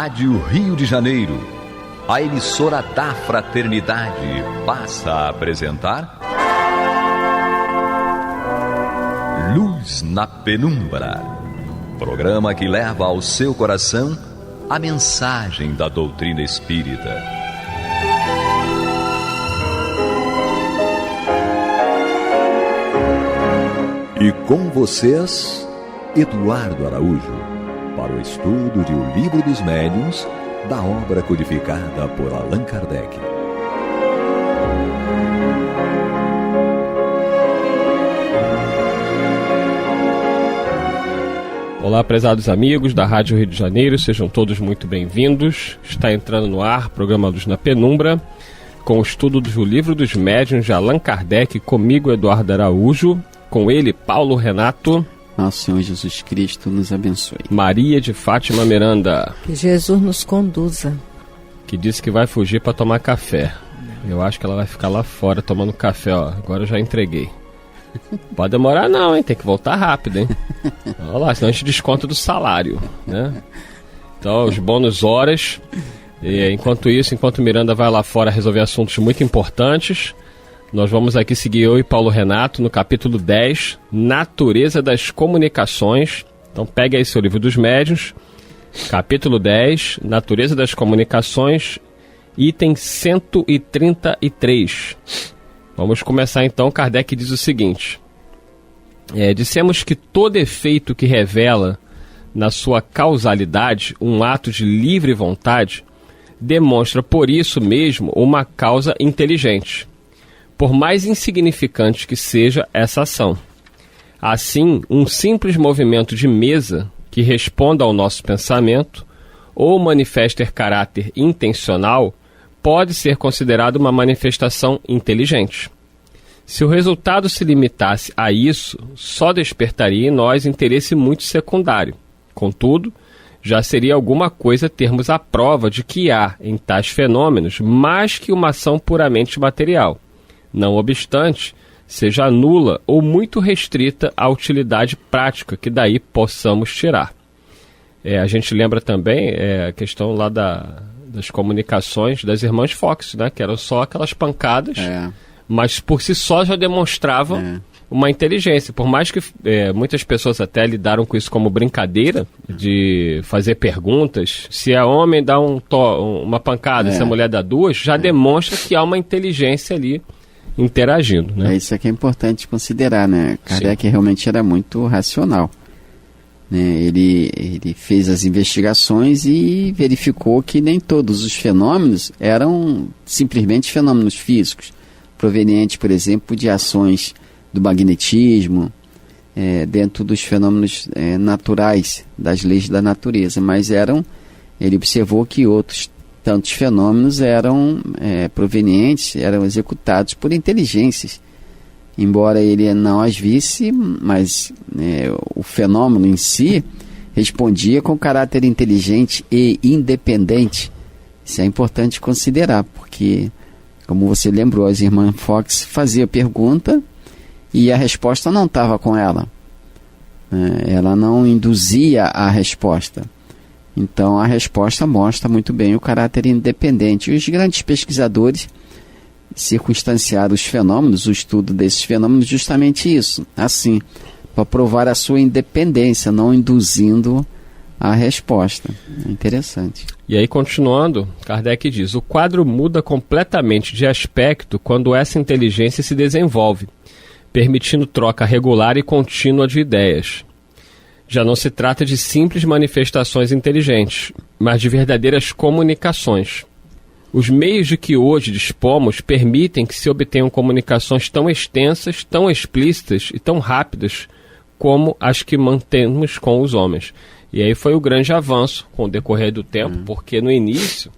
Rádio Rio de Janeiro, a emissora da Fraternidade, passa a apresentar Luz na Penumbra, programa que leva ao seu coração a mensagem da doutrina espírita. E com vocês, Eduardo Araújo, para o estudo de O Livro dos Médiuns, da obra codificada por Allan Kardec. Olá, prezados amigos da Rádio Rio de Janeiro, sejam todos muito bem-vindos. Está entrando no ar o programa Luz na Penumbra, com o estudo do Livro dos Médiuns de Allan Kardec, comigo, Eduardo Araújo, com ele, Paulo Renato. Nosso Senhor Jesus Cristo nos abençoe. Maria de Fátima Miranda. Que Jesus nos conduza. Que disse que vai fugir para tomar café. Eu acho que ela vai ficar lá fora tomando café, ó. Agora eu já entreguei. Pode demorar não, hein? Tem que voltar rápido, hein? Olha lá, senão a gente desconta do salário, né? Então, os bônus horas. E, enquanto Miranda vai lá fora resolver assuntos muito importantes, nós vamos aqui seguir eu e Paulo Renato no capítulo 10, Natureza das Comunicações. Então pegue aí seu Livro dos Médiuns, capítulo 10, Natureza das Comunicações, item 133. Vamos começar então. Kardec diz o seguinte: dissemos que todo efeito que revela na sua causalidade um ato de livre vontade demonstra por isso mesmo uma causa inteligente, por mais insignificante que seja essa ação. Assim, um simples movimento de mesa que responda ao nosso pensamento ou manifeste caráter intencional pode ser considerado uma manifestação inteligente. Se o resultado se limitasse a isso, só despertaria em nós interesse muito secundário. Contudo, já seria alguma coisa termos a prova de que há em tais fenômenos mais que uma ação puramente material. Não obstante, seja nula ou muito restrita a utilidade prática que daí possamos tirar. A gente lembra também a questão lá das comunicações das irmãs Fox, né? Que eram só aquelas pancadas, mas por si só já demonstravam uma inteligência. Por mais que muitas pessoas até lidaram com isso como brincadeira, de fazer perguntas, se é homem dá uma pancada, se a mulher dá duas, já demonstra que há uma inteligência ali interagindo, né? Isso aqui é importante considerar, né? Kardec realmente era muito racional, né? Ele fez as investigações e verificou que nem todos os fenômenos eram simplesmente fenômenos físicos, provenientes, por exemplo, de ações do magnetismo, dentro dos fenômenos naturais, das leis da natureza, mas ele observou que outros tantos fenômenos eram provenientes, eram executados por inteligências. Embora ele não as visse, mas o fenômeno em si respondia com caráter inteligente e independente. Isso é importante considerar, porque, como você lembrou, as irmãs Fox faziam pergunta e a resposta não estava com ela. Ela não induzia a resposta. Então a resposta mostra muito bem o caráter independente. E os grandes pesquisadores circunstanciaram os fenômenos, o estudo desses fenômenos, justamente isso, assim, para provar a sua independência, não induzindo a resposta. É interessante. E aí, continuando, Kardec diz: o quadro muda completamente de aspecto quando essa inteligência se desenvolve, permitindo troca regular e contínua de ideias. Já não se trata de simples manifestações inteligentes, mas de verdadeiras comunicações. Os meios de que hoje dispomos permitem que se obtenham comunicações tão extensas, tão explícitas e tão rápidas como as que mantemos com os homens. E aí foi o grande avanço com o decorrer do tempo, porque no início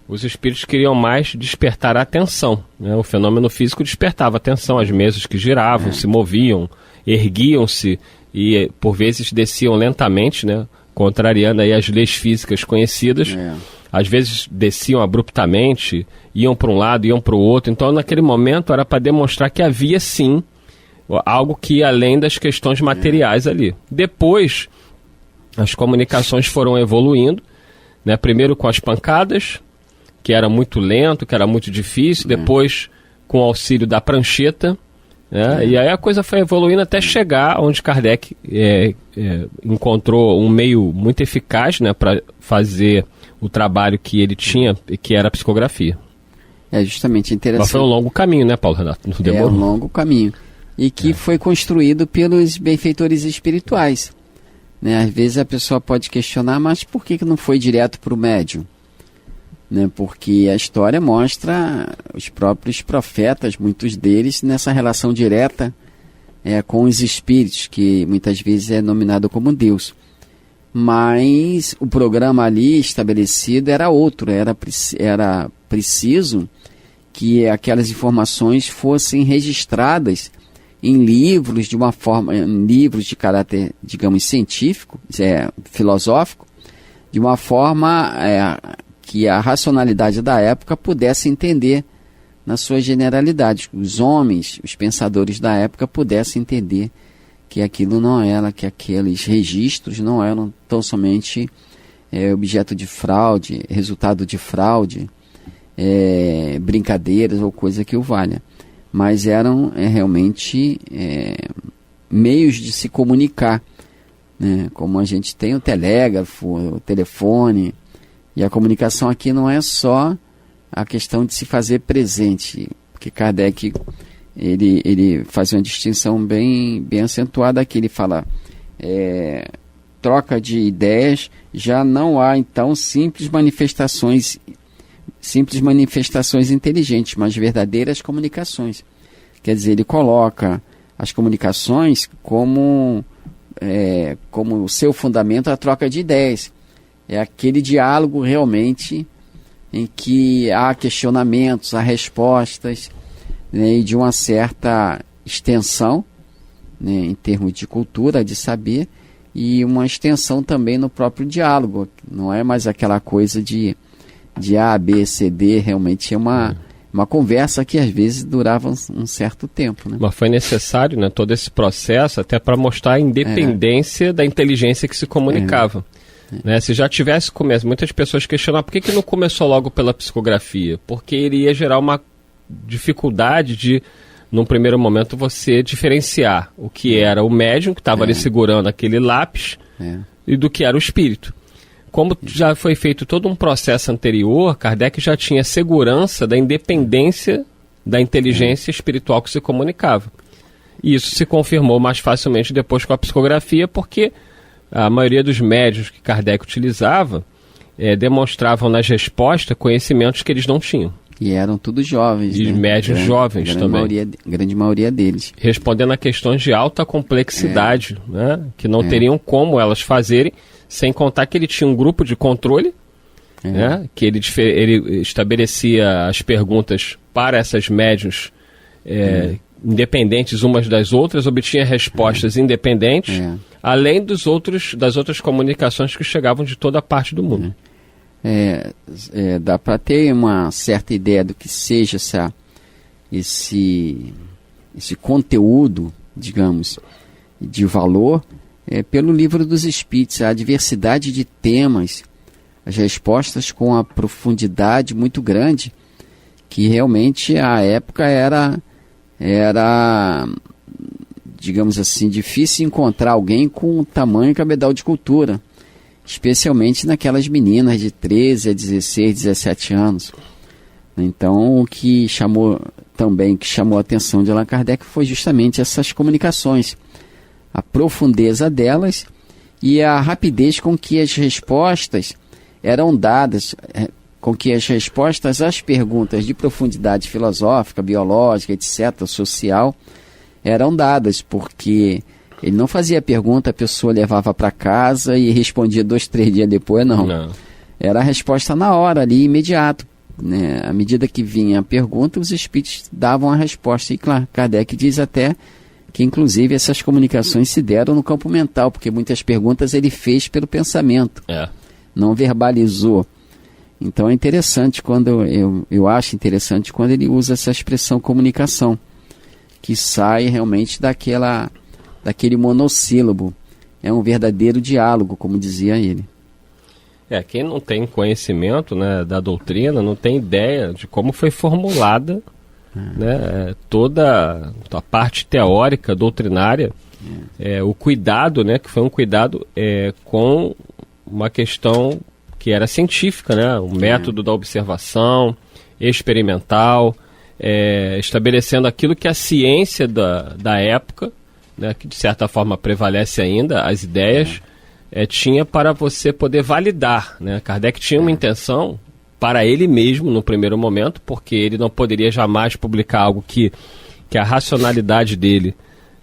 os espíritos queriam mais despertar a atenção, né? O fenômeno físico despertava a atenção, as mesas que giravam, se moviam, erguiam-se e por vezes desciam lentamente, né? Contrariando aí as leis físicas conhecidas. Às vezes desciam abruptamente, iam para um lado, iam para o outro. Então naquele momento era para demonstrar que havia sim algo que ia além das questões materiais ali. Depois as comunicações foram evoluindo, né? Primeiro com as pancadas, que era muito lento, que era muito difícil, depois com o auxílio da prancheta, né? E aí a coisa foi evoluindo até chegar onde Kardec encontrou um meio muito eficaz, né, para fazer o trabalho que ele tinha, que era a psicografia. É justamente interessante. Mas foi um longo caminho, né, Paulo Renato? Não demorou. É um longo caminho. E que foi construído pelos benfeitores espirituais. Né? Às vezes a pessoa pode questionar, mas por que não foi direto para o médium? Né? Porque a história mostra os próprios profetas, muitos deles, nessa relação direta com os espíritos, que muitas vezes é nominado como Deus. Mas o programa ali estabelecido era outro, era preciso que aquelas informações fossem registradas em livros de uma forma, em livros de caráter, digamos, científico, filosófico, de uma forma que a racionalidade da época pudesse entender na sua generalidade. Os homens, os pensadores da época pudessem entender que aquilo não era, que aqueles registros não eram tão somente objeto de fraude, resultado de fraude, brincadeiras ou coisa que o valha. Mas eram realmente meios de se comunicar, né? Como a gente tem o telégrafo, o telefone, e a comunicação aqui não é só a questão de se fazer presente, porque Kardec ele faz uma distinção bem acentuada aqui. Ele fala, troca de ideias, já não há então simples manifestações inteligentes, mas verdadeiras comunicações. Quer dizer, ele coloca as comunicações como o seu fundamento a troca de ideias. É aquele diálogo realmente em que há questionamentos, há respostas, né, e de uma certa extensão, né, em termos de cultura, de saber, e uma extensão também no próprio diálogo. Não é mais aquela coisa de A, B, C, D, realmente é uma conversa que às vezes durava um certo tempo. Né? Mas foi necessário, né, todo esse processo até para mostrar a independência da inteligência que se comunicava. Né? Se já tivesse começo, muitas pessoas questionam por que não começou logo pela psicografia? Porque iria gerar uma dificuldade de, num primeiro momento, você diferenciar o que era o médium que estava ali segurando aquele lápis e do que era o espírito. Como já foi feito todo um processo anterior, Kardec já tinha segurança da independência da inteligência espiritual que se comunicava. E isso se confirmou mais facilmente depois com a psicografia, porque a maioria dos médiuns que Kardec utilizava demonstravam nas respostas conhecimentos que eles não tinham. E eram todos jovens. E médiuns jovens também. Grande maioria deles. Respondendo a questões de alta complexidade, né, que não teriam como elas fazerem, sem contar que ele tinha um grupo de controle, né, que ele estabelecia as perguntas para essas médiuns independentes umas das outras, obtinha respostas independentes, além das outras comunicações que chegavam de toda a parte do mundo. Dá para ter uma certa ideia do que seja esse conteúdo, digamos, de valor, pelo Livro dos Espíritos. A diversidade de temas, as respostas com a profundidade muito grande, que realmente à época era digamos assim, difícil encontrar alguém com tamanho cabedal de cultura, especialmente naquelas meninas de 13 a 16, 17 anos. Então, o que chamou a atenção de Allan Kardec foi justamente essas comunicações, a profundeza delas e a rapidez com que as respostas eram dadas, com que as respostas às perguntas de profundidade filosófica, biológica, etc., social, eram dadas, porque ele não fazia pergunta, a pessoa levava para casa e respondia 2, 3 dias depois, não. Era a resposta na hora, ali, imediato. Né? À medida que vinha a pergunta, os espíritos davam a resposta. E claro, Kardec diz até que, inclusive, essas comunicações se deram no campo mental, porque muitas perguntas ele fez pelo pensamento, não verbalizou. Então é interessante quando, eu acho interessante quando ele usa essa expressão comunicação, que sai realmente daquele monossílabo. É um verdadeiro diálogo, como dizia ele. Quem não tem conhecimento, né, da doutrina, não tem ideia de como foi formulada, né, toda a parte teórica, doutrinária, o cuidado, né, que foi um cuidado com uma questão que era científica, né, o método da observação experimental, estabelecendo aquilo que a ciência da época, né, que de certa forma prevalece ainda, as ideias, tinha para você poder validar, né? Kardec tinha uma intenção para ele mesmo no primeiro momento, porque ele não poderia jamais publicar algo que a racionalidade dele,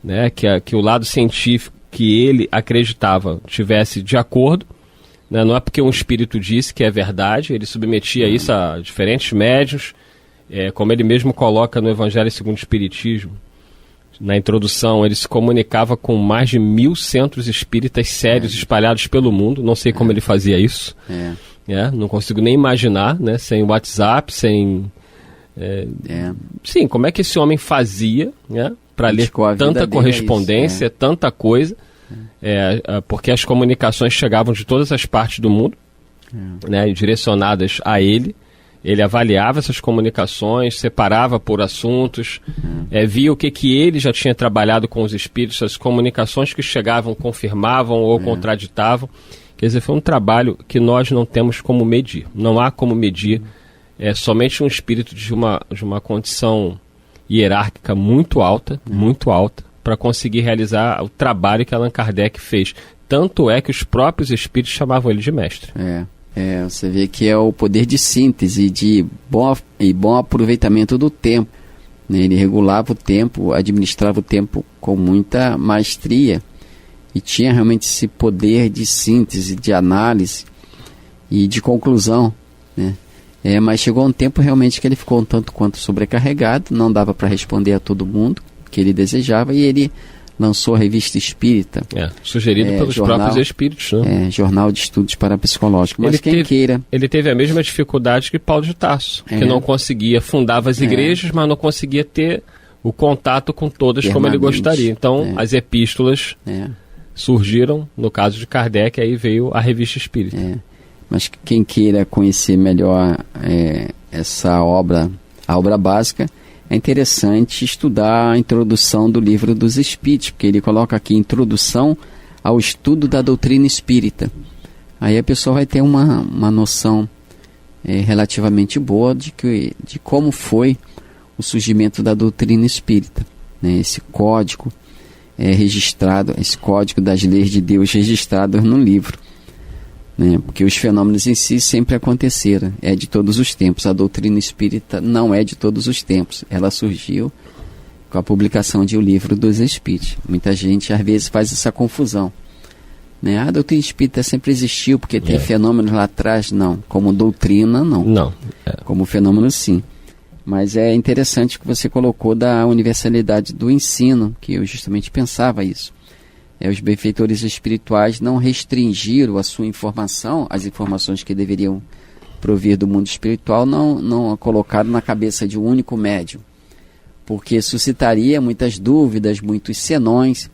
né, que o lado científico que ele acreditava tivesse de acordo, né? Não é porque um espírito disse que é verdade, ele submetia isso a diferentes médiuns, como ele mesmo coloca no Evangelho segundo o Espiritismo. Na introdução, ele se comunicava com mais de 1.000 centros espíritas sérios espalhados pelo mundo. Não sei como ele fazia isso. Não consigo nem imaginar, né? Sem WhatsApp, sem... Sim, como é que esse homem fazia, né? Para ler tanta correspondência, tanta coisa. Porque as comunicações chegavam de todas as partes do mundo, né? Direcionadas a ele. Ele avaliava essas comunicações, separava por assuntos, via o que ele já tinha trabalhado com os espíritos, as comunicações que chegavam confirmavam ou contraditavam. Quer dizer, foi um trabalho que nós não temos como medir. Não há como medir somente um espírito de uma condição hierárquica muito alta, para conseguir realizar o trabalho que Allan Kardec fez. Tanto é que os próprios espíritos chamavam ele de mestre. Você vê que é o poder de síntese, de bom aproveitamento do tempo, né? Ele regulava o tempo, administrava o tempo com muita maestria e tinha realmente esse poder de síntese, de análise e de conclusão, né? Mas chegou um tempo realmente que ele ficou um tanto quanto sobrecarregado, não dava para responder a todo mundo que ele desejava, e ele lançou a Revista Espírita. Sugerido pelos próprios espíritos, né? Jornal de Estudos Parapsicológicos. Mas ele teve a mesma dificuldade que Paulo de Tarso, que não conseguia, fundava as igrejas, mas não conseguia ter o contato com todas como ele gostaria. Então, as epístolas surgiram, no caso de Kardec, aí veio a Revista Espírita. Mas quem queira conhecer melhor essa obra, a obra básica, é interessante estudar a introdução do Livro dos Espíritos, porque ele coloca aqui introdução ao estudo da doutrina espírita. Aí a pessoa vai ter uma noção relativamente boa de como foi o surgimento da doutrina espírita, né? Esse código registrado, esse código das leis de Deus registrado no livro, né? Porque os fenômenos em si sempre aconteceram, é de todos os tempos. A doutrina espírita não é de todos os tempos, ela surgiu com a publicação de O Livro dos Espíritos. Muita gente às vezes faz essa confusão, né? A doutrina espírita sempre existiu porque tem fenômenos lá atrás. Não, como doutrina não. Como fenômeno sim. Mas é interessante que você colocou da universalidade do ensino, que eu justamente pensava isso. Os benfeitores espirituais não restringiram a sua informação, as informações que deveriam provir do mundo espiritual, não a colocaram na cabeça de um único médium, porque suscitaria muitas dúvidas, muitos senões.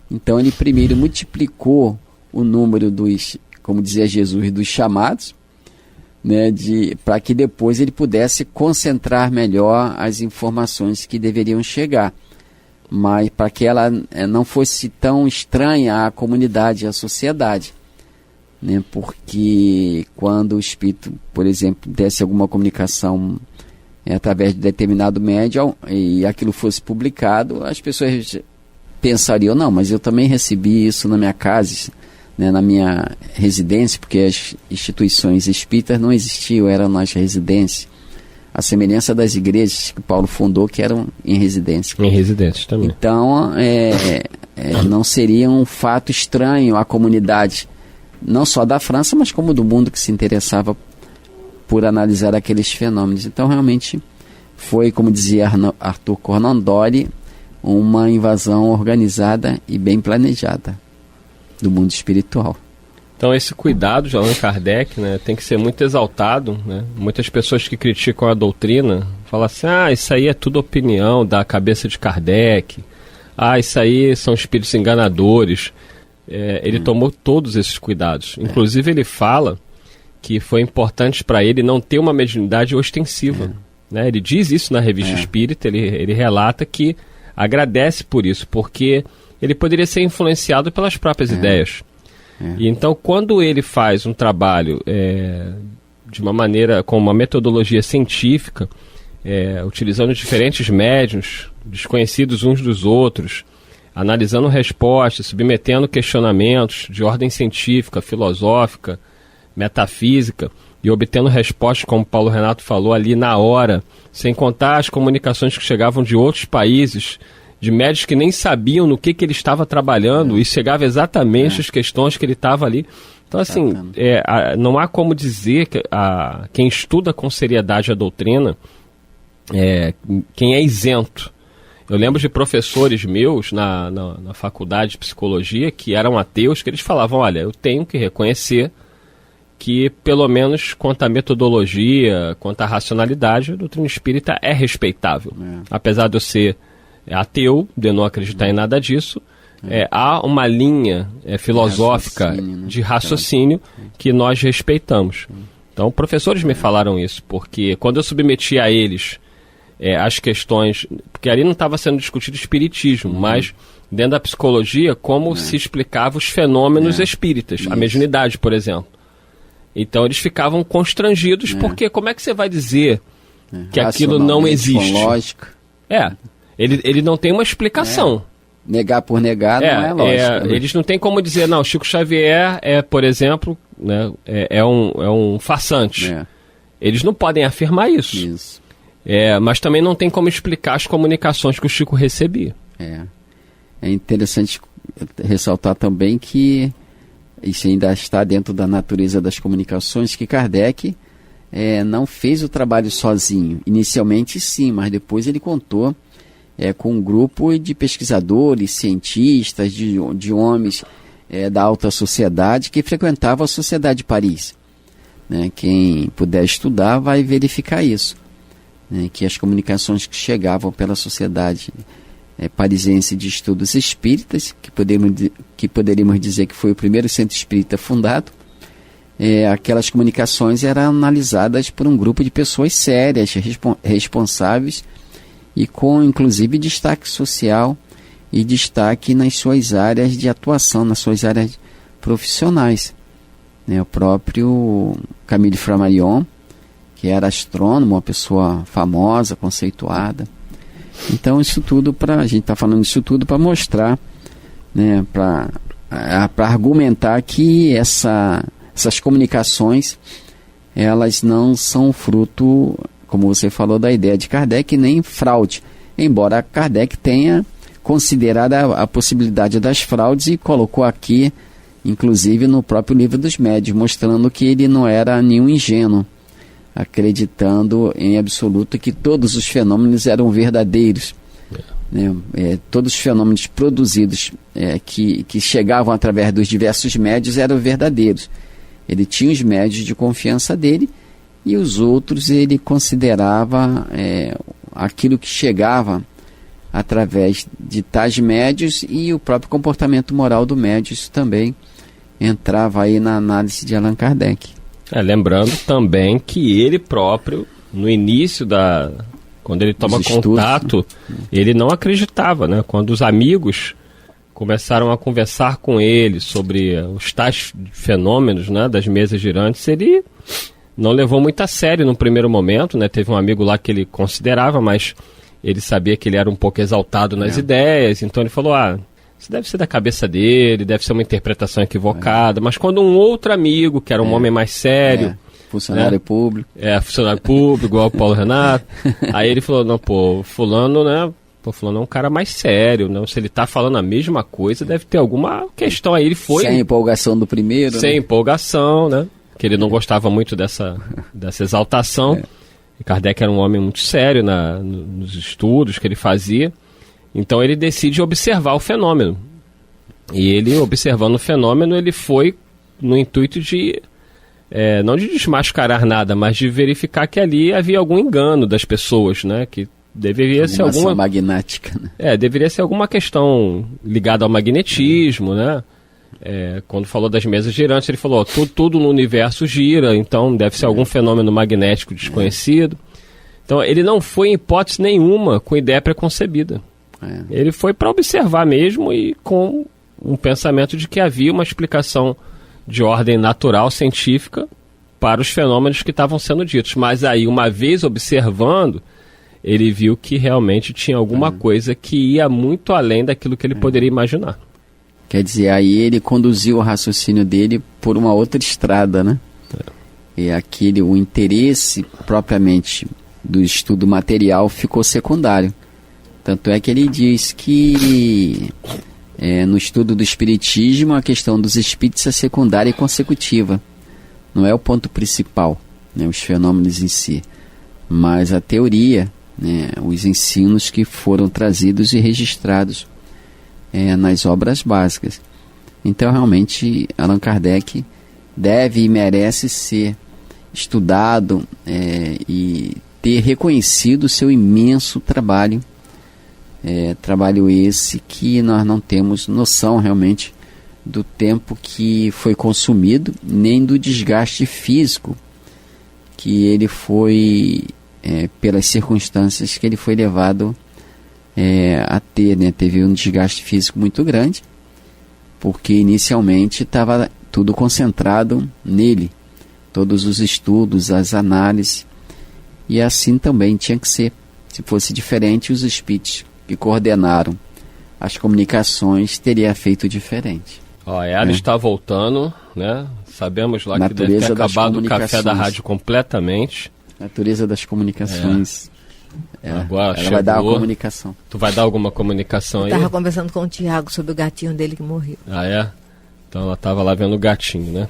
Então ele primeiro multiplicou o número dos, como dizia Jesus, dos chamados, né, para que depois ele pudesse concentrar melhor as informações que deveriam chegar, mas para que ela não fosse tão estranha à comunidade, à sociedade, né? Porque quando o espírito, por exemplo, desse alguma comunicação através de determinado médium e aquilo fosse publicado, as pessoas pensariam, não, mas eu também recebi isso na minha casa, né, na minha residência, porque as instituições espíritas não existiam, eram nas residências. A semelhança das igrejas que Paulo fundou, que eram em residência. Em residências também. Então, não seria um fato estranho à comunidade, não só da França, mas como do mundo que se interessava por analisar aqueles fenômenos. Então, realmente, foi, como dizia Arthur Conan Doyle, uma invasão organizada e bem planejada do mundo espiritual. Então esse cuidado de Allan Kardec, né, tem que ser muito exaltado, né? Muitas pessoas que criticam a doutrina falam assim, isso aí é tudo opinião da cabeça de Kardec, isso aí são espíritos enganadores. Ele tomou todos esses cuidados. Inclusive ele fala que foi importante para ele não ter uma mediunidade ostensiva. Né? Ele diz isso na Revista Espírita, ele relata que agradece por isso, porque ele poderia ser influenciado pelas próprias ideias. E então, quando ele faz um trabalho de uma maneira, com uma metodologia científica, utilizando diferentes médiuns, desconhecidos uns dos outros, analisando respostas, submetendo questionamentos de ordem científica, filosófica, metafísica, e obtendo respostas, como Paulo Renato falou, ali na hora, sem contar as comunicações que chegavam de outros países, de médicos que nem sabiam no que ele estava trabalhando, e chegava exatamente as questões que ele estava ali. Então, assim, não há como dizer que quem estuda com seriedade a doutrina, quem é isento. Eu lembro de professores meus na faculdade de psicologia que eram ateus, que eles falavam, olha, eu tenho que reconhecer que, pelo menos quanto à metodologia, quanto à racionalidade, a doutrina espírita é respeitável. Apesar de eu ser ateu, de não acreditar em nada disso, há uma linha filosófica de raciocínio que nós respeitamos. Então, professores me falaram isso, porque quando eu submeti a eles as questões, porque ali não estava sendo discutido espiritismo, mas dentro da psicologia, como se explicava os fenômenos espíritas, a mediunidade, por exemplo. Então eles ficavam constrangidos, porque como é que você vai dizer que aquilo não existe? Com lógica. Ele não tem uma explicação. Negar por negar não é lógico. Eles não têm como dizer, não, Chico Xavier por exemplo, né, é um farsante. Eles não podem afirmar isso. Mas também não tem como explicar as comunicações que o Chico recebia. É interessante ressaltar também que isso ainda está dentro da natureza das comunicações, que Kardec não fez o trabalho sozinho. Inicialmente sim, mas depois ele contou com um grupo de pesquisadores, cientistas, de homens da alta sociedade que frequentavam a Sociedade de Paris. Quem puder estudar vai verificar isso. Que as comunicações que chegavam pela Sociedade Parisense de Estudos Espíritas, que poderíamos dizer que foi o primeiro centro espírita fundado, aquelas comunicações eram analisadas por um grupo de pessoas sérias, responsáveis e com inclusive destaque social e destaque nas suas áreas de atuação, nas suas áreas profissionais. O próprio Camille Flammarion, que era astrônomo, uma pessoa famosa, conceituada. Então isso tudo a gente está falando isso tudo para mostrar, para argumentar que essas comunicações, elas não são fruto, como você falou, da ideia de Kardec, nem fraude, embora Kardec tenha considerado a possibilidade das fraudes e colocou aqui, inclusive no próprio Livro dos Médiuns, mostrando que ele não era nenhum ingênuo, acreditando em absoluto que todos os fenômenos eram verdadeiros. Todos os fenômenos produzidos que chegavam através dos diversos médios eram verdadeiros. Ele tinha os médios de confiança dele e os outros ele considerava aquilo que chegava através de tais médios, e o próprio comportamento moral do médio, isso também entrava aí na análise de Allan Kardec. Lembrando também que ele próprio, no início quando ele toma contato, ele não acreditava, né? Quando os amigos começaram a conversar com ele sobre os tais fenômenos, né, das mesas girantes, ele não levou muito a sério no primeiro momento, né? Teve um amigo lá que ele considerava, mas ele sabia que ele era um pouco exaltado nas ideias, então ele falou, isso deve ser da cabeça dele, deve ser uma interpretação equivocada. Mas quando um outro amigo, que era um homem mais sério, funcionário público, funcionário público, igual o Paulo Renato, aí ele falou, não, fulano, né, fulano é um cara mais sério, né? Se ele tá falando a mesma coisa, deve ter alguma questão. Aí ele foi... Sem empolgação do primeiro, sem empolgação, né? Que ele não gostava muito dessa exaltação. E Kardec era um homem muito sério nos estudos que ele fazia. Então ele decide observar o fenômeno. E ele, observando o fenômeno, ele foi no intuito de, não de desmascarar nada, mas de verificar que ali havia algum engano das pessoas, né? Que deveria ser alguma magnética, né? Deveria ser alguma questão ligada ao magnetismo, né? quando falou das mesas girantes, ele falou, tudo no universo gira, então deve ser algum fenômeno magnético desconhecido. Então ele não foi em hipótese nenhuma com ideia preconcebida. Ele foi para observar mesmo e com um pensamento de que havia uma explicação de ordem natural, científica, para os fenômenos que estavam sendo ditos. Mas aí, uma vez observando, ele viu que realmente tinha alguma coisa que ia muito além daquilo que ele poderia imaginar. Quer dizer, aí ele conduziu o raciocínio dele por uma outra estrada, né? E o interesse propriamente do estudo material ficou secundário. Tanto é que ele diz que no estudo do espiritismo a questão dos espíritos é secundária e consecutiva. Não é o ponto principal, né, os fenômenos em si, mas a teoria, né, os ensinos que foram trazidos e registrados nas obras básicas. Então, realmente, Allan Kardec deve e merece ser estudado e ter reconhecido o seu imenso trabalho. Trabalho esse que nós não temos noção realmente do tempo que foi consumido, nem do desgaste físico que ele foi, pelas circunstâncias que ele foi levado a ter, né? Teve um desgaste físico muito grande, porque inicialmente estava tudo concentrado nele, todos os estudos, as análises, e assim também tinha que ser. Se fosse diferente, os espíritos que coordenaram as comunicações teria feito diferente. Ela está voltando, né? Sabemos lá que deve ter acabado o café da rádio completamente. Natureza das comunicações. Agora ela vai dar a comunicação. Tu vai dar alguma comunicação aí? Eu estava conversando com o Tiago sobre o gatinho dele que morreu. Então ela estava lá vendo o gatinho, né?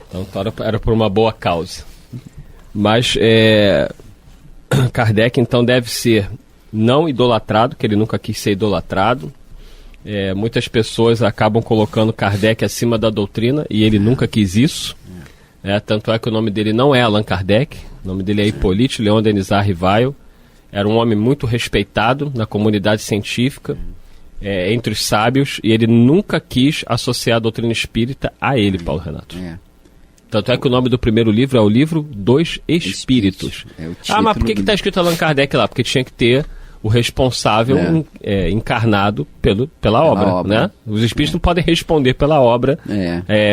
Então era por uma boa causa. Mas Kardec então deve ser não idolatrado, que ele nunca quis ser idolatrado. Muitas pessoas acabam colocando Kardec acima da doutrina e ele nunca quis isso. Tanto é que o nome dele não é Allan Kardec, o nome dele é Hippolyte Léon Denisard Rivail. Era um homem muito respeitado na comunidade científica, entre os sábios, e ele nunca quis associar a doutrina espírita a ele, Paulo Renato. Tanto é que o nome do primeiro livro é o Livro dos Espíritos. Mas por que está escrito Allan Kardec lá? Porque tinha que ter o responsável encarnado pela obra, né? Os espíritos não podem responder pela obra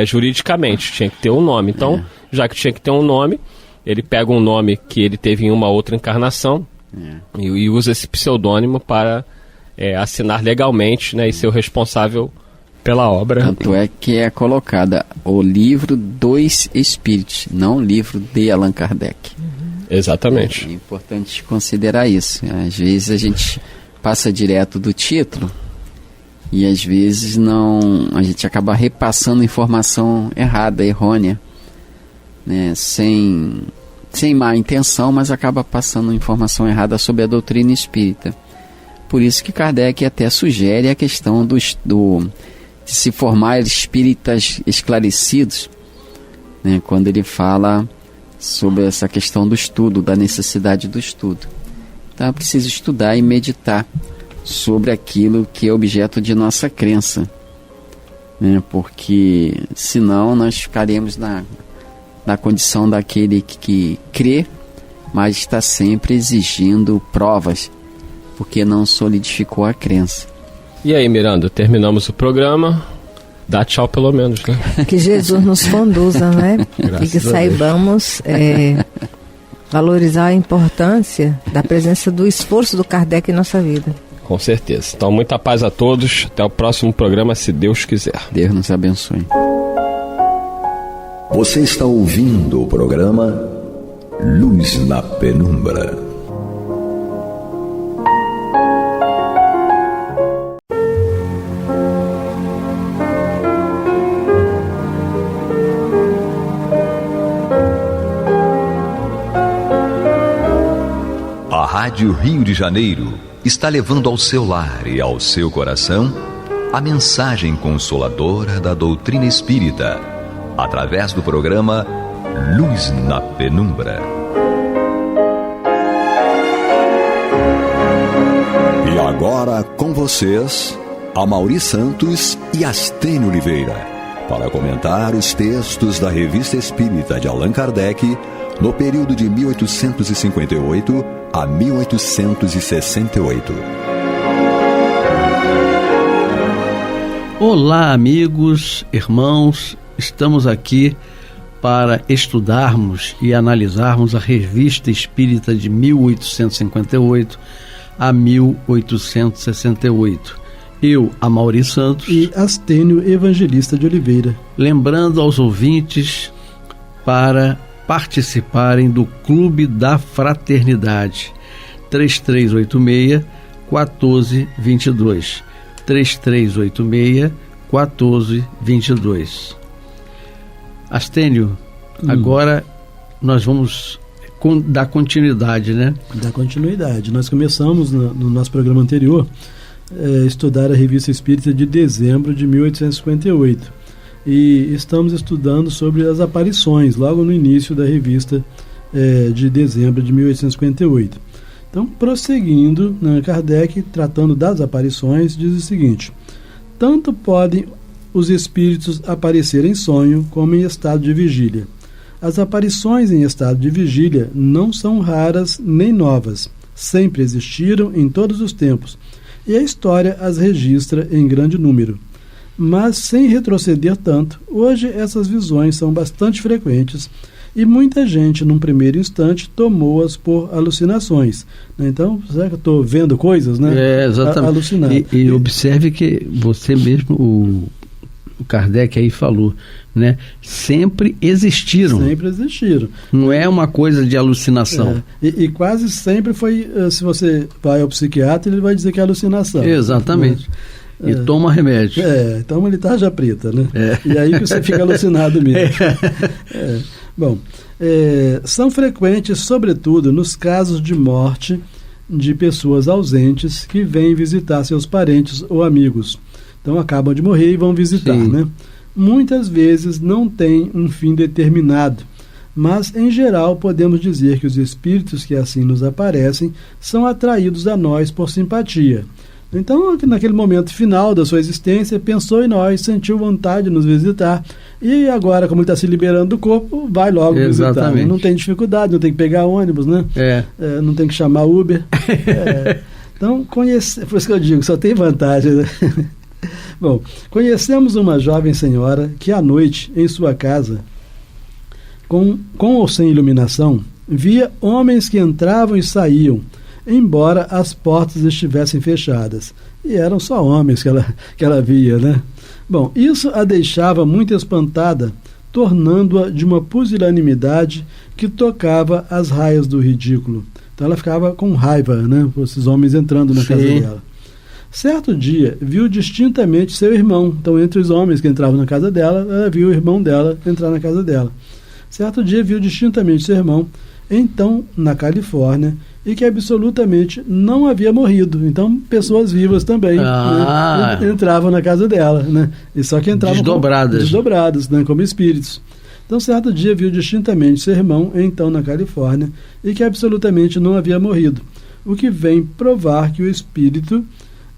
juridicamente, tinha que ter um nome. Então, já que tinha que ter um nome, ele pega um nome que ele teve em uma outra encarnação e usa esse pseudônimo para assinar legalmente, né, e ser o responsável pela obra. Tanto é que é colocada o Livro dos Espíritos, não o livro de Allan Kardec. Exatamente. É importante considerar isso. Às vezes a gente passa direto do título e às vezes a gente acaba repassando informação errada, errônea, né? Sem má intenção, mas acaba passando informação errada sobre a doutrina espírita. Por isso que Kardec até sugere a questão de se formar espíritas esclarecidos, né? Quando ele fala sobre essa questão do estudo, da necessidade do estudo. Então é preciso estudar e meditar sobre aquilo que é objeto de nossa crença, né? Porque senão nós ficaremos na condição daquele que crê, mas está sempre exigindo provas, porque não solidificou a crença. E aí, Miranda, terminamos o programa. Dá tchau pelo menos, né? Que Jesus nos conduza, né? E que saibamos valorizar a importância da presença do esforço do Kardec em nossa vida. Com certeza. Então, muita paz a todos. Até o próximo programa, se Deus quiser. Deus nos abençoe. Você está ouvindo o programa Luz na Penumbra. A Rádio Rio de Janeiro está levando ao seu lar e ao seu coração a mensagem consoladora da doutrina espírita, através do programa Luz na Penumbra. E agora com vocês, Amaury Santos e Astênio Oliveira, para comentar os textos da Revista Espírita de Allan Kardec no período de 1858 a 1868. Olá, amigos, irmãos, estamos aqui para estudarmos e analisarmos a Revista Espírita de 1858 a 1868. Eu, Amaury Santos e Astênio Evangelista de Oliveira. Lembrando aos ouvintes para participarem do Clube da Fraternidade, 3386-1422. 3386-1422. Astênio, agora nós vamos dar continuidade, né? Dar continuidade. Nós começamos no nosso programa anterior estudar a Revista Espírita de dezembro de 1858 e estamos estudando sobre as aparições logo no início da revista de dezembro de 1858. Então, prosseguindo, Kardec, tratando das aparições, diz o seguinte: tanto podem os espíritos aparecer em sonho como em estado de vigília. As aparições em estado de vigília não são raras nem novas, sempre existiram em todos os tempos, e a história as registra em grande número. Mas, sem retroceder tanto, hoje essas visões são bastante frequentes e muita gente, num primeiro instante, tomou-as por alucinações. Então, será que eu estou vendo coisas, né? Exatamente. Alucinando. E observe que você mesmo, o Kardec aí falou, né? Sempre existiram. Sempre existiram. Não é uma coisa de alucinação. E quase sempre foi, se você vai ao psiquiatra, ele vai dizer que é alucinação. Exatamente. E toma remédio. Toma ele tarja preta, né? E aí que você fica alucinado mesmo. Bom, são frequentes, sobretudo, nos casos de morte de pessoas ausentes que vêm visitar seus parentes ou amigos. Então acabam de morrer e vão visitar, né? Muitas vezes não tem um fim determinado, mas em geral podemos dizer que os espíritos que assim nos aparecem são atraídos a nós por simpatia. Então, naquele momento final da sua existência, pensou em nós, sentiu vontade de nos visitar, e agora, como ele está se liberando do corpo, vai logo visitar. Né? Não tem dificuldade, não tem que pegar ônibus, né? Não tem que chamar Uber. Então, por isso que eu digo, só tem vantagem, né? Bom, conhecemos uma jovem senhora que à noite, em sua casa, com ou sem iluminação, via homens que entravam e saíam, embora as portas estivessem fechadas. E eram só homens que ela via, né? Bom, isso a deixava muito espantada, tornando-a de uma pusilanimidade que tocava as raias do ridículo. Então ela ficava com raiva, né? Por esses homens entrando na casa dela. Certo dia, viu distintamente seu irmão. Então, entre os homens que entravam na casa dela, ela viu o irmão dela entrar na casa dela. Certo dia, viu distintamente seu irmão, então, na Califórnia, e que absolutamente não havia morrido. Então, pessoas vivas também né, entravam na casa dela. Né? E só que entravam desdobradas, né, como espíritos. Então, certo dia, viu distintamente seu irmão, então, na Califórnia, e que absolutamente não havia morrido. O que vem provar que o espírito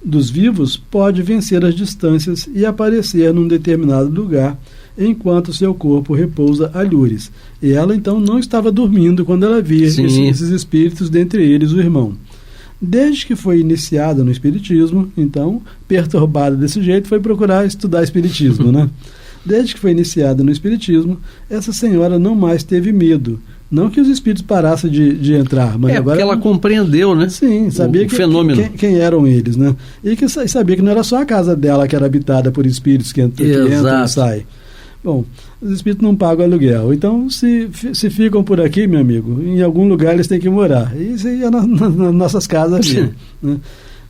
dos vivos pode vencer as distâncias e aparecer num determinado lugar enquanto seu corpo repousa alhures. E ela então não estava dormindo quando ela via esses espíritos, dentre eles o irmão. Desde que foi iniciada no espiritismo, então, perturbada desse jeito, foi procurar estudar espiritismo, né? Desde que foi iniciada no espiritismo, essa senhora não mais teve medo. Não que os espíritos parassem de entrar, mas agora... porque ela compreendeu, né? Sim, sabia o fenômeno. Quem eram eles, né? E que sabia que não era só a casa dela que era habitada por espíritos que entram e saem. Bom, os espíritos não pagam aluguel. Então, se ficam por aqui, meu amigo, em algum lugar eles têm que morar. E isso aí é nas nossas casas aqui, né?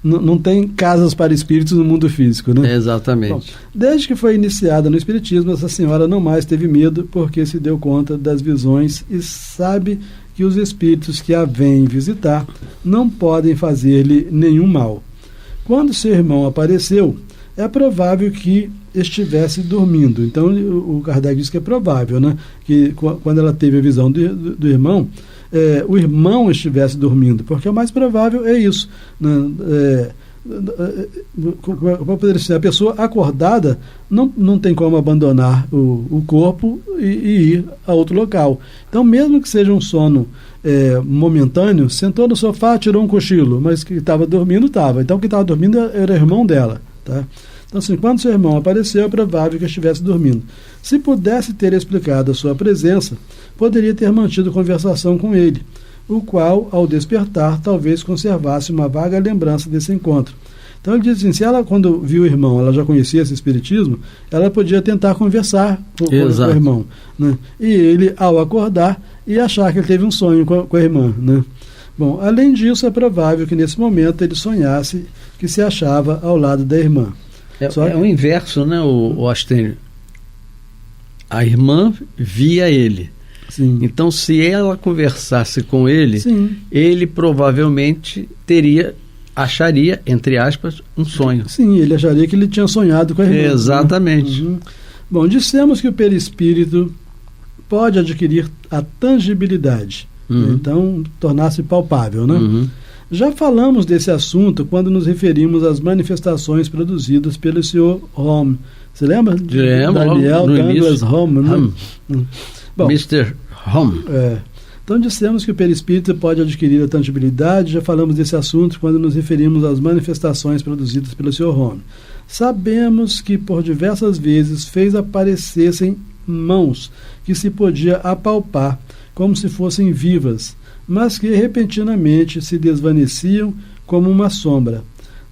Não tem casas para espíritos no mundo físico, né? Exatamente. Bom, desde que foi iniciada no espiritismo, essa senhora não mais teve medo, porque se deu conta das visões e sabe que os espíritos que a vêm visitar não podem fazer-lhe nenhum mal. Quando seu irmão apareceu, é provável que estivesse dormindo. Então, o Kardec diz que é provável, né? Que quando ela teve a visão do irmão, o irmão estivesse dormindo, porque o mais provável é isso, né? a pessoa acordada não tem como abandonar o corpo e ir a outro local. Então, mesmo que seja um sono momentâneo, sentou no sofá, tirou um cochilo, mas que estava dormindo, estava. Então, quem estava dormindo era o irmão dela. Tá? Então, assim, quando seu irmão apareceu, é provável que estivesse dormindo. Se pudesse ter explicado a sua presença, poderia ter mantido conversação com ele, o qual, ao despertar, talvez conservasse uma vaga lembrança desse encontro. Então ele diz assim, se ela, quando viu o irmão, ela já conhecia esse espiritismo, ela podia tentar conversar com o irmão. Né? E ele, ao acordar, ia achar que ele teve um sonho com a irmã. Né? Bom, além disso, é provável que nesse momento ele sonhasse que se achava ao lado da irmã. É o inverso, né, o Astênio? A irmã via ele. Sim. Então, se ela conversasse com ele, sim, ele provavelmente acharia, entre aspas, um sonho. Sim, ele acharia que ele tinha sonhado com a irmã. Exatamente. Né? Uhum. Bom, dissemos que o perispírito pode adquirir a tangibilidade, então tornar-se palpável, né? Já falamos desse assunto quando nos referimos às manifestações produzidas pelo Sr. Home. Você lembra? Daniel Douglas Home, né? Bom, Mr. Home. Então dissemos que o perispírito pode adquirir a tangibilidade, já falamos desse assunto quando nos referimos às manifestações produzidas pelo Sr. Home. Sabemos que por diversas vezes fez aparecessem mãos que se podia apalpar como se fossem vivas, mas que repentinamente se desvaneciam como uma sombra.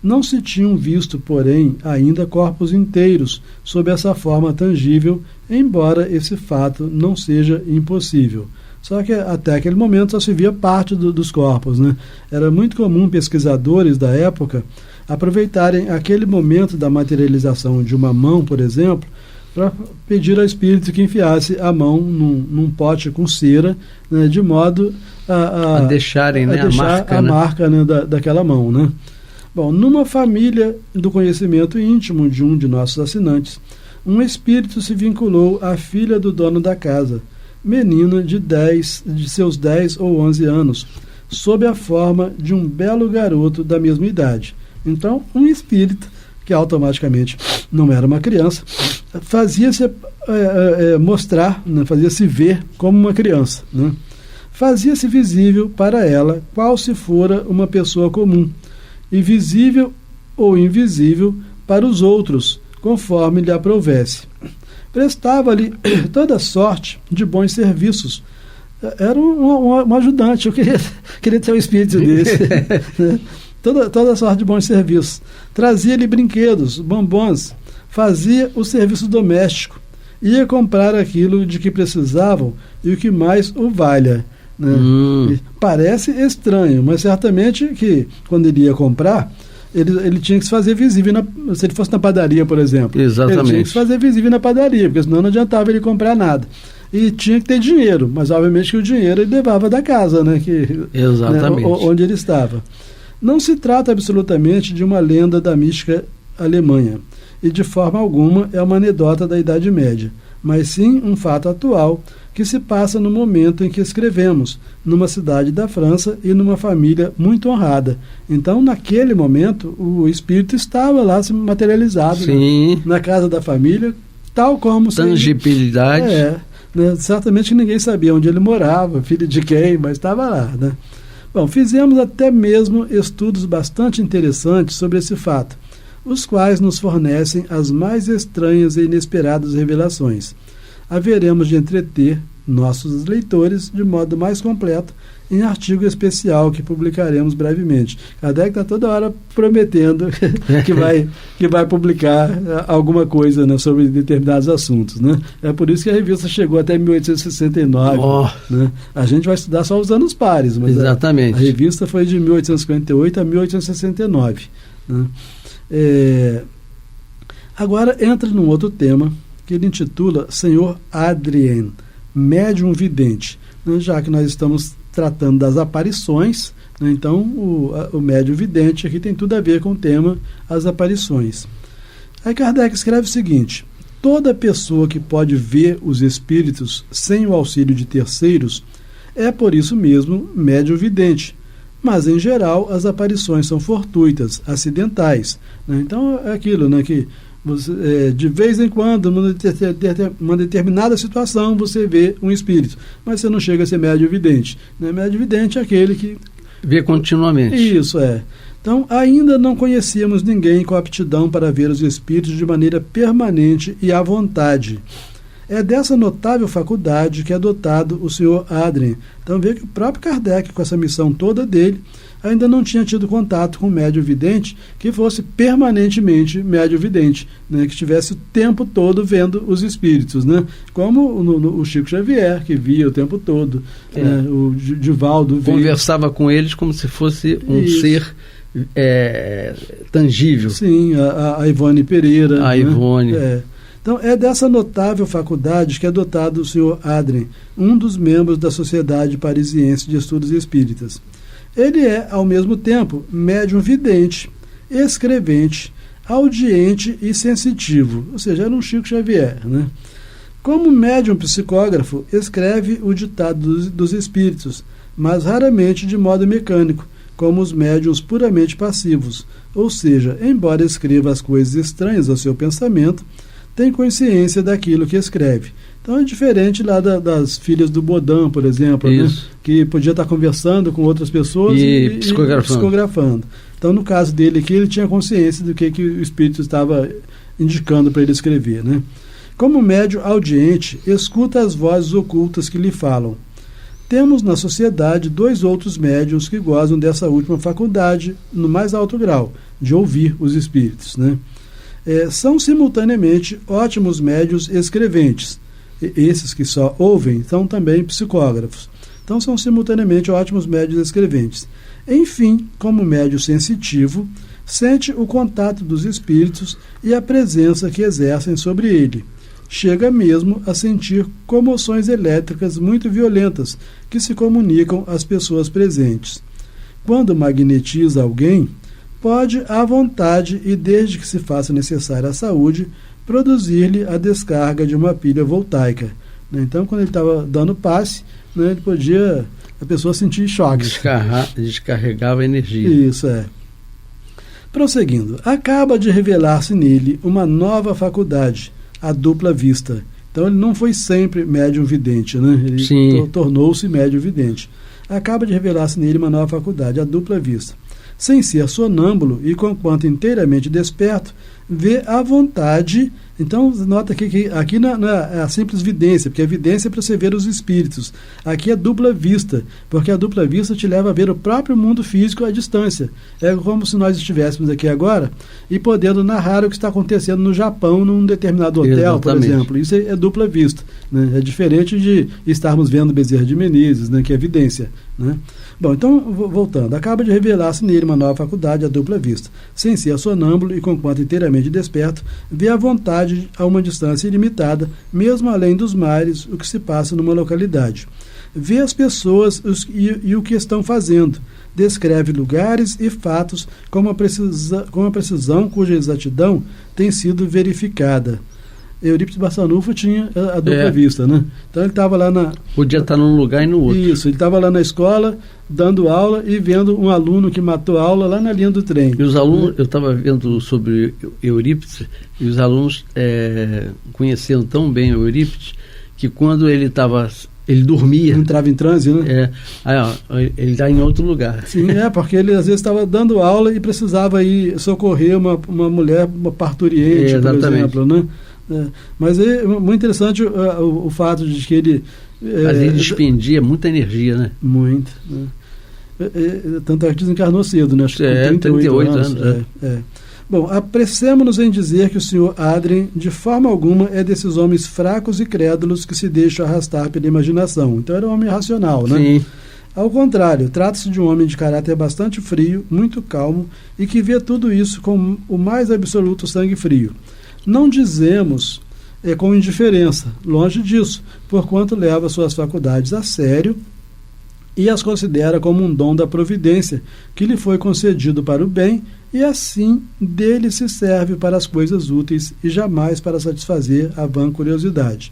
Não se tinham visto, porém, ainda corpos inteiros sob essa forma tangível, embora esse fato não seja impossível. Só que até aquele momento só se via parte dos corpos, né? Era muito comum pesquisadores da época aproveitarem aquele momento da materialização de uma mão, por exemplo, para pedir ao espírito que enfiasse a mão num pote com cera, né, de modo a deixarem, né, a marca, né, daquela mão, né? Bom, numa família do conhecimento íntimo de um de nossos assinantes, um espírito se vinculou à filha do dono da casa, menina de seus 10 ou 11 anos, sob a forma de um belo garoto da mesma idade. Então, um espírito, que automaticamente não era uma criança, fazia-se mostrar, né, fazia-se ver como uma criança, né? Fazia-se visível para ela qual se fora uma pessoa comum, e visível ou invisível para os outros, conforme lhe aprovesse. Prestava-lhe toda sorte de bons serviços. Era um ajudante, eu queria ter um espírito desse. Né? Toda sorte de bons serviços. Trazia-lhe brinquedos, bombons, fazia o serviço doméstico, ia comprar aquilo de que precisavam e o que mais o valha. Né? Parece estranho, mas certamente que quando ele ia comprar, ele tinha que se fazer visível, se ele fosse na padaria, por exemplo. Exatamente. Ele tinha que se fazer visível na padaria, porque senão não adiantava ele comprar nada. E tinha que ter dinheiro, mas obviamente que o dinheiro ele levava da casa, né? Exatamente. Né, onde ele estava. Não se trata absolutamente de uma lenda da mística Alemanha, e de forma alguma é uma anedota da Idade Média, mas sim um fato atual que se passa no momento em que escrevemos, numa cidade da França e numa família muito honrada. Então, naquele momento, o espírito estava lá se materializado, né, na casa da família, tal como... Tangibilidade. Né, certamente ninguém sabia onde ele morava, filho de quem, mas estava lá. Né? Bom, fizemos até mesmo estudos bastante interessantes sobre esse fato, os quais nos fornecem as mais estranhas e inesperadas revelações. Haveremos de entreter nossos leitores de modo mais completo em artigo especial que publicaremos brevemente. Kardec está toda hora prometendo que vai publicar alguma coisa, né, sobre determinados assuntos. Né? É por isso que a revista chegou até 1869. Né? A gente vai estudar só os anos pares, mas exatamente. A revista foi de 1858 a 1869. Né? Agora entra num outro tema que ele intitula Senhor Adrien, médium vidente, né? Já que nós estamos tratando das aparições, né? Então o médium vidente aqui tem tudo a ver com o tema as aparições. Aí Kardec escreve o seguinte: toda pessoa que pode ver os espíritos sem o auxílio de terceiros é por isso mesmo médium vidente, mas em geral as aparições são fortuitas, acidentais, né? Então é aquilo, né, que você, de vez em quando, numa determinada situação, você vê um espírito, mas você não chega a ser médium vidente, né? Médium vidente é aquele que vê continuamente. Isso é. Então, ainda não conhecíamos ninguém com aptidão para ver os espíritos de maneira permanente e à vontade. É dessa notável faculdade que é dotado o Sr. Adrien. Então, vê que o próprio Kardec, com essa missão toda dele, ainda não tinha tido contato com um médium vidente que fosse permanentemente médium vidente, né? Que estivesse o tempo todo vendo os espíritos, né? Como o Chico Xavier, que via o tempo todo, né? O Divaldo conversava com eles como se fosse um ser tangível. Sim, a Ivone Pereira. A Ivone. Então, é dessa notável faculdade que é dotado o Sr. Adrien, um dos membros da Sociedade Parisiense de Estudos Espíritas. Ele é, ao mesmo tempo, médium vidente, escrevente, audiente e sensitivo, ou seja, era um Chico Xavier, né? Como médium psicógrafo, escreve o ditado dos espíritos, mas raramente de modo mecânico, como os médiuns puramente passivos, ou seja, embora escreva as coisas estranhas ao seu pensamento, tem consciência daquilo que escreve. Então é diferente lá das filhas do Bodin, por exemplo, né? Que podia estar conversando com outras pessoas e psicografando. Então, no caso dele aqui, ele tinha consciência do que o espírito estava indicando para ele escrever, né? Como médium audiente, escuta as vozes ocultas que lhe falam. Temos na sociedade 2 outros médiuns que gozam dessa última faculdade no mais alto grau, de ouvir os espíritos, né? São simultaneamente ótimos médiuns escreventes. Esses que só ouvem são também psicógrafos. Então são simultaneamente ótimos médiuns escreventes. Enfim, como médium sensitivo, sente o contato dos espíritos e a presença que exercem sobre ele. Chega mesmo a sentir comoções elétricas muito violentas que se comunicam às pessoas presentes. Quando magnetiza alguém, pode, à vontade e desde que se faça necessária a saúde, produzir-lhe a descarga de uma pilha voltaica. Então, quando ele estava dando passe, né, ele podia, a pessoa sentir choques. Descarregava energia. Isso é. Prosseguindo, acaba de revelar-se nele uma nova faculdade, a dupla vista. Então, ele não foi sempre médium vidente, né? Ele tornou-se médium vidente. Acaba de revelar-se nele uma nova faculdade, a dupla vista. Sem ser sonâmbulo e conquanto inteiramente desperto, vê à vontade. Então, nota que aqui não é a simples vidência, porque a vidência é para você ver os espíritos. Aqui é dupla vista, porque a dupla vista te leva a ver o próprio mundo físico à distância. É como se nós estivéssemos aqui agora e podendo narrar o que está acontecendo no Japão, num determinado hotel, exatamente, por exemplo. Isso é dupla vista, né? É diferente de estarmos vendo Bezerra de Menezes, né, que é evidência, né? Bom, então, voltando, acaba de revelar-se nele uma nova faculdade, a dupla vista. Sem ser sonâmbulo e conquanto inteiramente desperto, vê à vontade a uma distância ilimitada, mesmo além dos mares, o que se passa numa localidade. Vê as pessoas e o que estão fazendo. Descreve lugares e fatos com uma precisão cuja exatidão tem sido verificada. Eurípides Barçanufo tinha a dupla vista, né? Então ele estava lá podia estar num lugar e no outro. Isso, ele estava lá na escola, dando aula e vendo um aluno que matou a aula lá na linha do trem. E os alunos, eu estava vendo sobre Eurípides, e os alunos conheciam tão bem o Eurípides, que quando ele dormia. Entrava em transe, né? Ele está em outro lugar. Sim, porque ele às vezes estava dando aula e precisava ir socorrer uma mulher, uma parturiente, por exemplo, né? Mas é muito interessante o fato de que ele... Mas ele despendia muita energia, né? Muito. Né? Tanto é que desencarnou cedo, né? Acho que com 38 anos. Bom, apressemo-nos em dizer que o Sr. Adrien, de forma alguma, é desses homens fracos e crédulos que se deixam arrastar pela imaginação. Então era um homem racional, né? Sim. Ao contrário, trata-se de um homem de caráter bastante frio, muito calmo, e que vê tudo isso com o mais absoluto sangue frio. Não dizemos com indiferença, longe disso, porquanto leva suas faculdades a sério e as considera como um dom da providência que lhe foi concedido para o bem e assim dele se serve para as coisas úteis e jamais para satisfazer a vã curiosidade.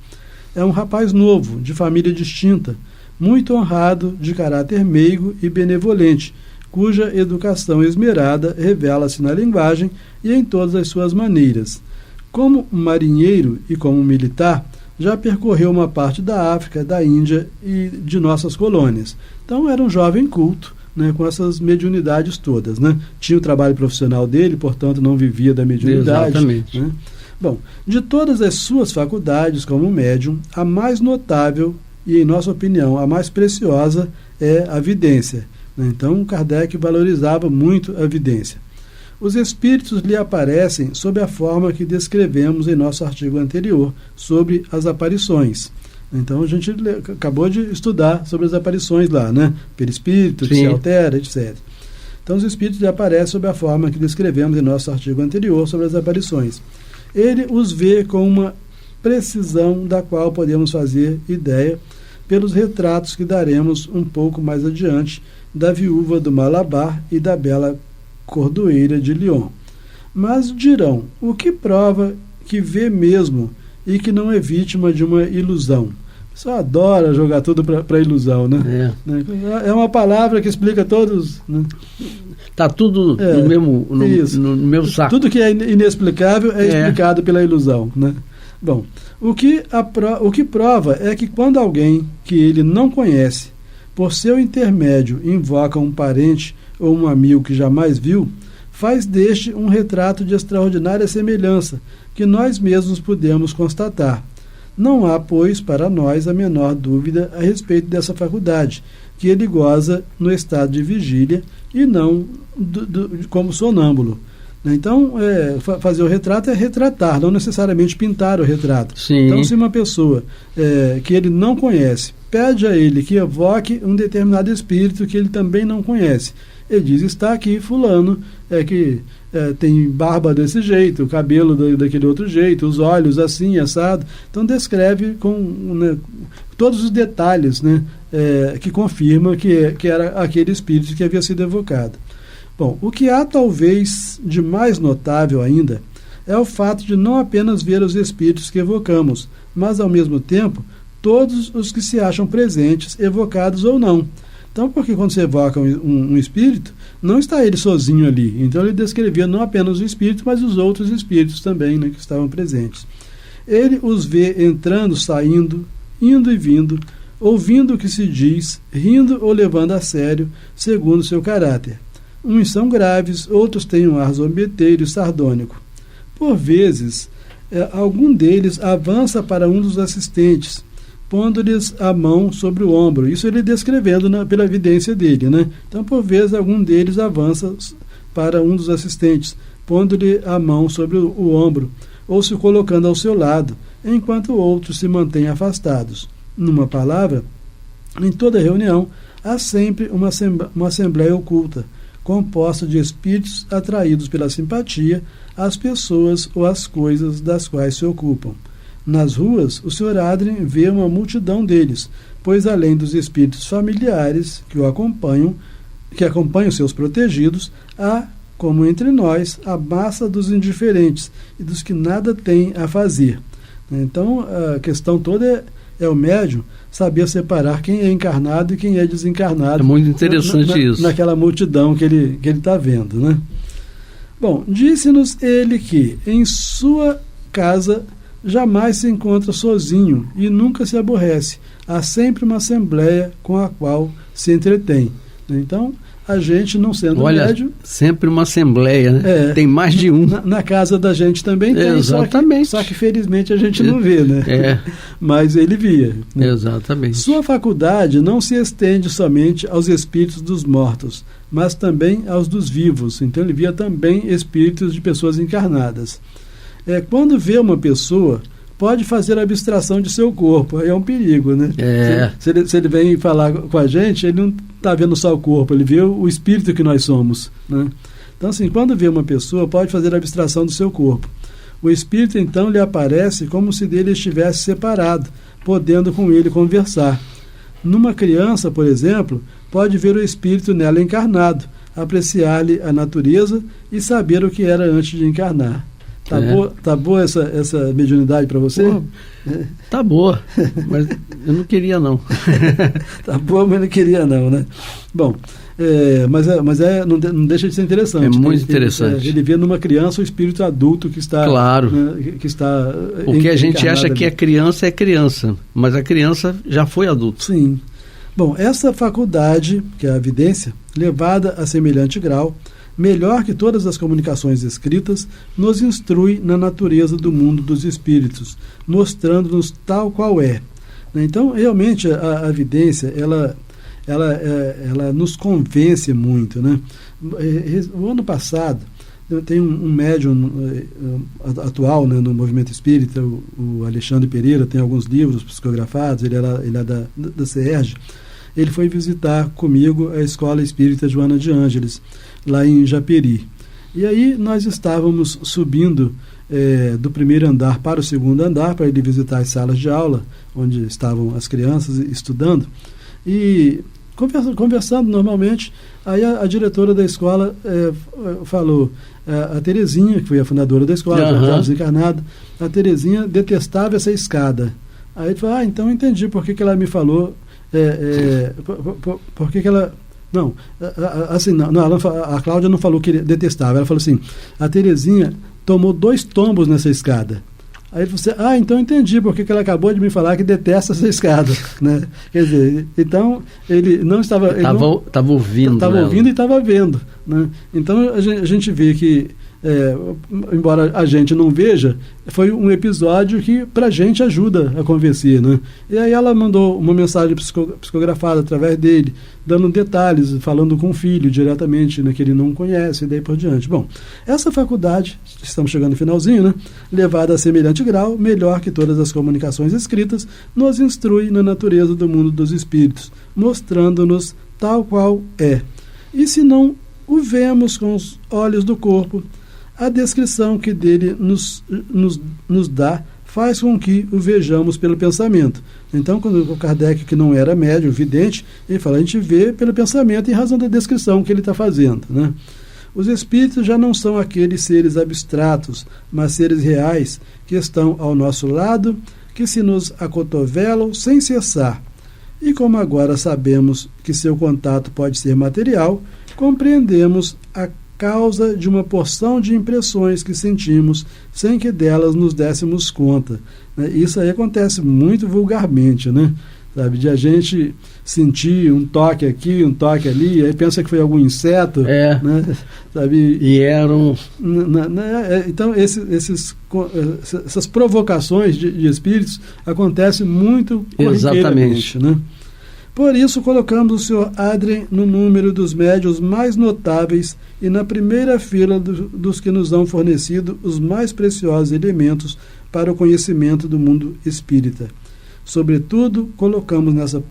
É um rapaz novo, de família distinta, muito honrado, de caráter meigo e benevolente, cuja educação esmerada revela-se na linguagem e em todas as suas maneiras. Como marinheiro e como militar, já percorreu uma parte da África, da Índia e de nossas colônias. Então era um jovem culto, né, com essas mediunidades todas, né? Tinha o trabalho profissional dele, portanto não vivia da mediunidade. Exatamente. Né? Bom, de todas as suas faculdades como médium, a mais notável e, em nossa opinião, a mais preciosa é a vidência. Então, Kardec valorizava muito a vidência. Os espíritos lhe aparecem sob a forma que descrevemos em nosso artigo anterior sobre as aparições. Então, a gente acabou de estudar sobre as aparições lá, né? Perispírito, que se altera, etc. Então, os espíritos lhe aparecem sob a forma que descrevemos em nosso artigo anterior sobre as aparições. Ele os vê com uma precisão da qual podemos fazer ideia pelos retratos que daremos um pouco mais adiante da viúva do Malabar e da bela cordoeira de Lyon. Mas dirão, o que prova que vê mesmo e que não é vítima de uma ilusão? O pessoal adora jogar tudo para ilusão, né? É uma palavra que explica todos... Né? Está tudo no mesmo saco. Tudo que é inexplicável é explicado pela ilusão, né? Bom, o que prova é que quando alguém que ele não conhece, por seu intermédio, invoca um parente ou um amigo que jamais viu, faz deste um retrato de extraordinária semelhança, que nós mesmos podemos constatar. Não há, pois, para nós a menor dúvida a respeito dessa faculdade, que ele goza no estado de vigília e não como sonâmbulo. Então, fazer o retrato é retratar, não necessariamente pintar o retrato. Sim. Então, se uma pessoa que ele não conhece pede a ele que evoque um determinado espírito que ele também não conhece, ele diz, está aqui fulano, que tem barba desse jeito, o cabelo daquele outro jeito, os olhos assim, assado. Então descreve com todos os detalhes, né, que confirma que era aquele espírito que havia sido evocado. Bom, o que há talvez de mais notável ainda é o fato de não apenas ver os espíritos que evocamos, mas ao mesmo tempo todos os que se acham presentes, evocados ou não. Então, porque quando você evoca um espírito, não está ele sozinho ali. Então ele descrevia não apenas o espírito, mas os outros espíritos também, né, que estavam presentes. Ele os vê entrando, saindo, indo e vindo, ouvindo o que se diz, rindo ou levando a sério, segundo seu caráter. Uns são graves, outros têm um ar zombeteiro e sardônico. Por vezes, algum deles avança para um dos assistentes, pondo-lhes a mão sobre o ombro. Isso ele descrevendo pela evidência dele, né? Então, por vezes, algum deles avança para um dos assistentes, pondo-lhe a mão sobre o ombro, ou se colocando ao seu lado, enquanto outros se mantêm afastados. Numa palavra, em toda reunião, há sempre uma assembleia oculta, composta de espíritos atraídos pela simpatia às pessoas ou às coisas das quais se ocupam. Nas ruas, o Sr. Adrien vê uma multidão deles, pois além dos espíritos familiares que acompanham seus protegidos, há, como entre nós, a massa dos indiferentes e dos que nada têm a fazer. Então, a questão toda é o médium saber separar quem é encarnado e quem é desencarnado. É muito interessante isso. Naquela multidão que ele está vendo, né? Bom, disse-nos ele que em sua casa jamais se encontra sozinho e nunca se aborrece. Há sempre uma assembleia com a qual se entretém. Então, a gente não sendo médium... sempre uma assembleia, né? Tem mais de um. Na casa da gente também tem. Exatamente. Só que felizmente a gente não vê, né? Mas ele via. Né? Exatamente. Sua faculdade não se estende somente aos espíritos dos mortos, mas também aos dos vivos. Então ele via também espíritos de pessoas encarnadas. Quando vê uma pessoa, pode fazer a abstração de seu corpo. É um perigo, né? Se ele vem falar com a gente, ele não está vendo só o corpo, ele vê o espírito que nós somos, né? Então, assim, quando vê uma pessoa, pode fazer a abstração do seu corpo. O espírito, então, lhe aparece como se dele estivesse separado, podendo com ele conversar. Numa criança, por exemplo, pode ver o espírito nela encarnado, apreciar-lhe a natureza e saber o que era antes de encarnar. Tá boa essa mediunidade para você? Pô, tá boa, mas eu não queria não. Tá boa, mas não queria não, né? Bom, não deixa de ser interessante. É muito interessante. Ele vê numa criança o espírito adulto que está... Claro. Né, que está porque a gente acha que é criança, mas a criança já foi adulto. Sim. Bom, essa faculdade, que é a evidência, levada a semelhante grau, melhor que todas as comunicações escritas, nos instrui na natureza do mundo dos espíritos, mostrando-nos tal qual é. Então, realmente, a evidência, ela nos convence muito, né? O ano passado, tem um médium atual, né, no movimento espírita, o Alexandre Pereira, tem alguns livros psicografados, ele é da CERJ. Ele foi visitar comigo a Escola Espírita Joana de Ângeles, lá em Japeri. E aí nós estávamos subindo do primeiro andar para o segundo andar, para ele visitar as salas de aula, onde estavam as crianças estudando. E conversando normalmente, aí a diretora da escola falou, a Terezinha, que foi a fundadora da escola, já desencarnada, a Terezinha detestava essa escada. Aí ele falou, então entendi por que ela me falou, por que ela... Não, assim, não, a Cláudia não falou que detestava, ela falou assim, a Terezinha tomou 2 tombos nessa escada. Aí você, então entendi porque que ela acabou de me falar que detesta essa escada, né? Quer dizer, então ele não estava... Estava ouvindo. Estava ouvindo e estava vendo, né? Então a gente vê que, embora a gente não veja, foi um episódio que para a gente ajuda a convencer, né? E aí ela mandou uma mensagem psicografada através dele, dando detalhes, falando com o filho diretamente, né, que ele não conhece, e daí por diante. Bom, essa faculdade, estamos chegando no finalzinho, né, levada a semelhante grau, melhor que todas as comunicações escritas, nos instrui na natureza do mundo dos espíritos, mostrando-nos tal qual é. E se não o vemos com os olhos do corpo, a descrição que dele nos dá faz com que o vejamos pelo pensamento. Então, quando o Kardec, que não era médium, vidente, ele fala, a gente vê pelo pensamento em razão da descrição que ele está fazendo, né? Os espíritos já não são aqueles seres abstratos, mas seres reais que estão ao nosso lado, que se nos acotovelam sem cessar. E como agora sabemos que seu contato pode ser material, compreendemos a causa de uma porção de impressões que sentimos sem que delas nos dessemos conta, né? Isso aí acontece muito vulgarmente, né? Sabe, de a gente sentir um toque aqui, um toque ali, aí pensa que foi algum inseto, né? Sabe? E eram... Então essas provocações de espíritos acontecem muito corriqueiramente, né? Por isso, colocamos o Sr. Adrien no número dos médiuns mais notáveis e na primeira fila dos que nos dão fornecido os mais preciosos elementos para o conhecimento do mundo espírita. Sobretudo, colocamos nessa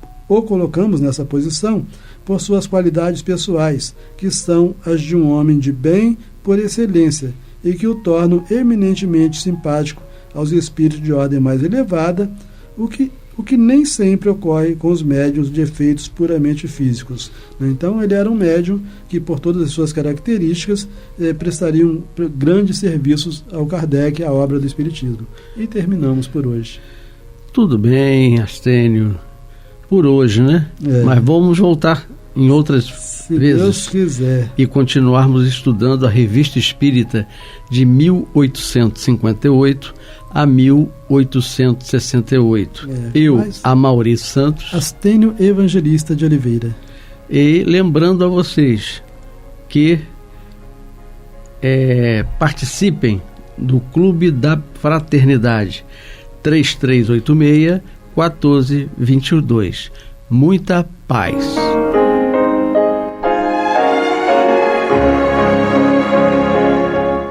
posição por suas qualidades pessoais, que são as de um homem de bem por excelência e que o tornam eminentemente simpático aos espíritos de ordem mais elevada, o que nem sempre ocorre com os médiuns de efeitos puramente físicos. Então, ele era um médium que, por todas as suas características, prestariam grandes serviços ao Kardec, à obra do Espiritismo. E terminamos por hoje. Tudo bem, Astênio, por hoje, né? Mas vamos voltar em outras Se vezes. Deus quiser. E continuarmos estudando a Revista Espírita de 1858 a 1868. Amaury Santos. Astênio Evangelista de Oliveira. E lembrando a vocês que participem do Clube da Fraternidade 3386-1422. Muita paz.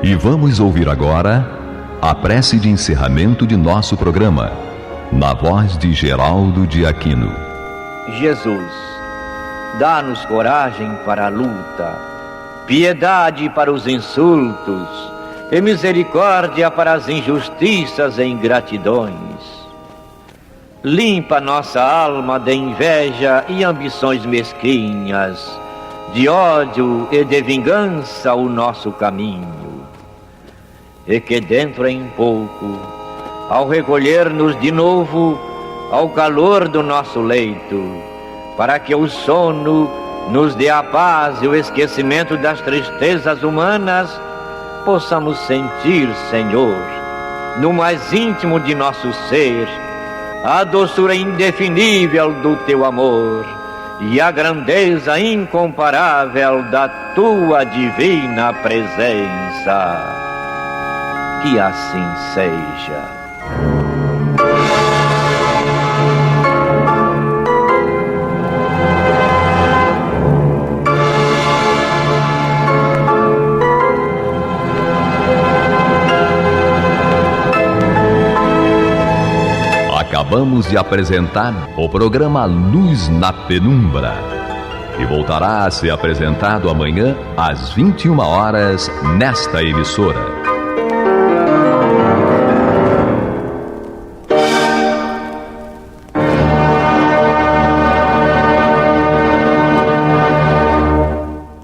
E vamos ouvir agora a prece de encerramento de nosso programa, na voz de Geraldo de Aquino. Jesus, dá-nos coragem para a luta, piedade para os insultos e misericórdia para as injustiças e ingratidões. Limpa nossa alma de inveja e ambições mesquinhas, de ódio e de vingança o nosso caminho. e que dentro em pouco, ao recolher-nos de novo ao calor do nosso leito, para que o sono nos dê a paz e o esquecimento das tristezas humanas, possamos sentir, Senhor, no mais íntimo de nosso ser, a doçura indefinível do Teu amor e a grandeza incomparável da Tua divina presença. Que assim seja. Acabamos de apresentar o programa Luz na Penumbra, que voltará a ser apresentado amanhã às 21 horas nesta emissora.